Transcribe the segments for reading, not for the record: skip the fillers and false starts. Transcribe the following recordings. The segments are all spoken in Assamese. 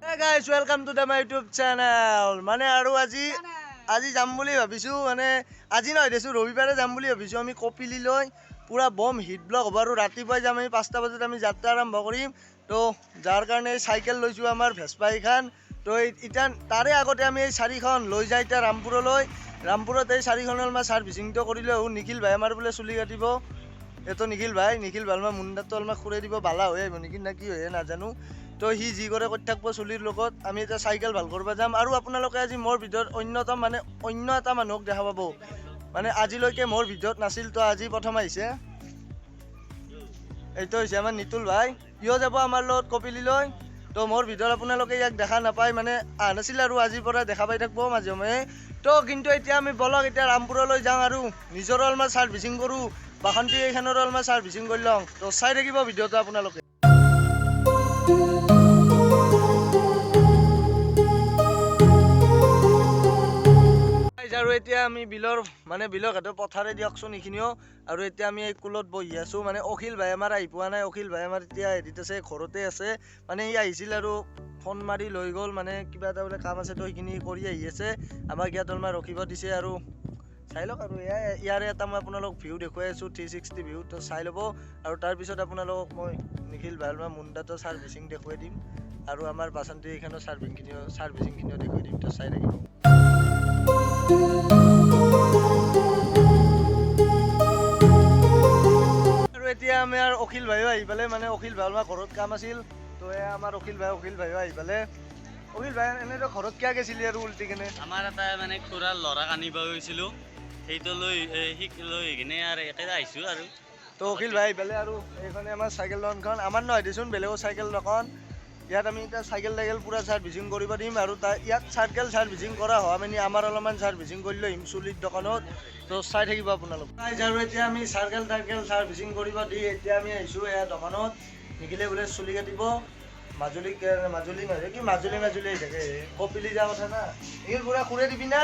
Hey guys, welcome to my YouTube channel. মানে আৰু আজি যাম বুলি ভাবিছো মানে আজি নহয় দেছো ৰবিবাৰে যাম বুলি ভাবিছো আমি কপিলি লৈ পুৰা বম হিট ব্লক হ'ব আৰু ৰাতিপুৱাই যাম আমি 5টা বজাত আমি যাত্ৰা আৰম্ভ কৰিম তো যাৰ কাৰণে সাইকেল লৈছো আমাৰ ভেসপা এখন তো ইটা তাৰে আগতে আমি এই চাৰিখন লৈ যাই তা ৰামপুৰত এই চাৰিখনৰ মা সাৰ্ভিসিংটো কৰিলে নিখিল ভাই আমাৰ বোলে চুলি কাটিব এতো নিখিল ভাই মা মুন্ডাটো অলমা খুৰে দিব বালা হৈ আহিব নেকি না কি হয় নাজানো তো হি যি কৰে কৰি থাকব চুলিৰ লগত আমি এটা সাইকেল ভাল কৰিব যাম আৰু আপোনালোকে আজি মোৰ ভিডিঅ'ত অন্য এটা মানুহক দেখা পাব মানে আজিলৈকে মোৰ ভিডিঅ'ত নাছিল তো আজি প্ৰথম আহিছে এইটো হৈছে আমাৰ নিতুল ভাই ইও যাব আমাৰ লগত কপিলিলৈ তো মোৰ ভিডিঅ'ত আপোনালোকে ইয়াক দেখা নাপায় মানে নাছিল আৰু আজিৰ পৰা দেখা পাই থাকব মাজে সময়ে তো কিন্তু এতিয়া আমি বলক এতিয়া ৰামপুৰলৈ যাওঁ আৰু নিজৰ অলমান সাৰ্ভিসিং কৰোঁ বাসন্তী এইখনৰ অলমান সাৰ্ভিসিং কৰি লওঁ তো চাই থাকিব ভিডিঅ'টো আপোনালোকে আৰু এতিয়া আমি বিলৰ ঘাটৰ পথাৰে দিয়কচোন এইখিনিও আৰু এতিয়া আমি এই কুলত বহি আছো মানে অখিল ভাই আমাৰ আহি পোৱা নাই অখিল ভাই আমাৰ এতিয়া হেৰিত আছে ঘৰতে আছে মানে ই আহিছিল আৰু ফোন মাৰি লৈ গ'ল মানে কিবা এটা বোলে কাম আছে তো সেইখিনি কৰি আহি আছে আমাক ইয়াত অলমান ৰখিব দিছে আৰু চাই লওক আৰু ইয়াৰে এটা মই আপোনালোক ভিউ দেখুৱাই আছো 360 ভিউ তো চাই ল'ব আৰু তাৰপিছত আপোনালোকক মই নিখিল ভাই আমাৰ মুন্ডাটো সাৰ্ভিসিং দেখুৱাই দিম আৰু আমাৰ বাসন্তী এইখনৰ সাৰ্ভিসিংখিনিও দেখুৱাই দিম তো চাই থাকিব আৰু এতিয়া আমাৰ অখিল ভাইও আহি পালে মানে অখিল ভাই আমাৰ ঘৰত কাম আছিল তো আমাৰ অখিল ভাইও আহি পালে অখিল ভাই এনেতো ঘৰত কিয় গৈছিলি আৰু উল্টি কেনে আমাৰ এটা মানে খুৰাৰ ল'ৰাক আনিব গৈছিলো সেইটো লৈ কিনে আৰু একেবাৰে আহিছো আৰু তো অখিল ভাই আহি পালে আৰু এইখনে আমাৰ চাইকেল দোকানখন আমাৰ নহয় দেচোন বেলেগৰ চাইকেল দোকান ইয়াত আমি এতিয়া চাইকেল পুৰা সাৰ্ভিসিং কৰিব দিম আৰু ইয়াত চাইকেল সাৰ্ভিসিং কৰা হোৱা মানে আমাৰ অলপমান সাৰ্ভিসিং কৰি লৈ আহিম চুলিৰ দোকানত তো চাই থাকিব আপোনালোক আৰু এতিয়া আমি চাইকেল সাৰ্ভিসিং কৰিব দি এতিয়া আমি আহিছোঁ এয়া দোকানত নিখিলে বোলে চুলি কাটিব মাজুলী নহয় কি মাজুলী আহি থাকে কপিলি যোৱা কথা না এইবোৰ পুৰা খুৰে দিবি না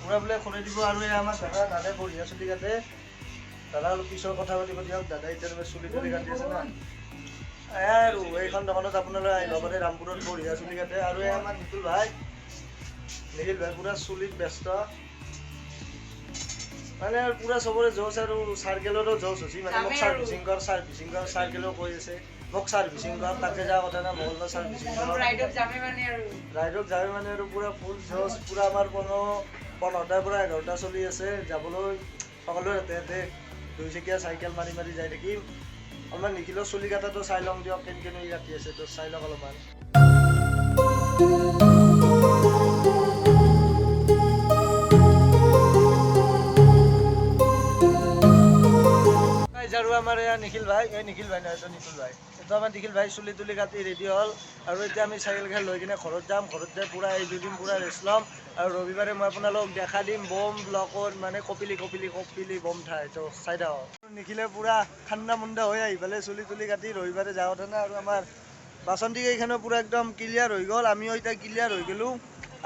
পুৰা বোলে খুৰে দিব আৰু এই আমাৰ দাদাই বঢ়িয়া চুলি কাটে দাদা অলপ পিছৰ কথা পাতিব দিয়ক দাদা এতিয়া চুলি কাটি আছে না আৰু এইখন দোকানত আপোনালোকে আহিব পাৰে ৰামপুৰত বঢ়িয়া চুলি কাটে আৰু এই আমাৰ নিখিল ভাই পুৰা চুলিত ব্যস্ত মানে পুৰা চবৰে জোচ আৰু চাৰ্কেলৰো জোচ হৈছে মানে মোক সাৰ্ভিসিং কৰ চাৰ্কেলো কৈ আছে মোক সাৰ্ভিসিং কৰ তাকে যোৱা কথা না মহল্লা সাৰ্ভিসিং ৰাইডক যাবে মানে আৰু পুৰা ফুল জোচ পুৰা আমাৰ 15টাৰ পৰা 11টা চলি আছে যাবলৈ সকলোৰে হাতে দুইচকীয়া চাইকেল মাৰি যাই থাকিম অলপমান নিখিলৰ চুলি কাটাটো চাই লওঁ দিয়ক কেনেকৈ কাটি আছে তো চাই লওক অলপমান আৰু আমাৰ এয়া নিখিল ভাই নহয় তো নিতুল ভাই এইটো আমাৰ নিখিল ভাই চুলি তুলি কাটি ৰেডি হ'ল আৰু এতিয়া আমি চাইকেলখন লৈ কিনে ঘৰত যাম ঘৰত যাই পুৰা এই দুদিন পুৰা ৰেষ্ট ল'ম আৰু ৰবিবাৰে মই আপোনালোকক দেখা দিম বম ব্লকত মানে কপিলি বম ঠাই তো চাই থাকক নিখিলে পুৰা ঠাণ্ডা মুণ্ডা হৈ আহি পেলাই চুলি তুলি কাটি ৰবিবাৰে যাওঁ না আৰু আমাৰ বাসন্তী এইখনো পুৰা একদম ক্লিয়াৰ হৈ গ'ল আমিও এতিয়া ক্লিয়াৰ হৈ গ'লোঁ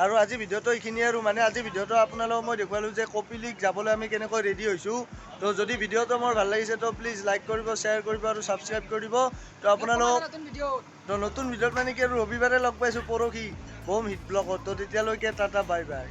আৰু আজি ভিডিঅ'টো এইখিনিয়ে আৰু মানে আজি ভিডিঅ'টো আপোনালোকক মই দেখুৱালোঁ যে কপিলিক যাবলৈ আমি কেনেকৈ ৰেডি হৈছোঁ তো যদি ভিডিঅ'টো মোৰ ভাল লাগিছে তো প্লিজ লাইক কৰিব শ্বেয়াৰ কৰিব আৰু ছাবস্ক্ৰাইব কৰিব তো আপোনালোক নতুন ভিডিঅ'ত মানে কি আৰু ৰবিবাৰে লগ পাইছোঁ পৰহি বম হিট ব্লকত তো তেতিয়ালৈকে টাটা বাই বাই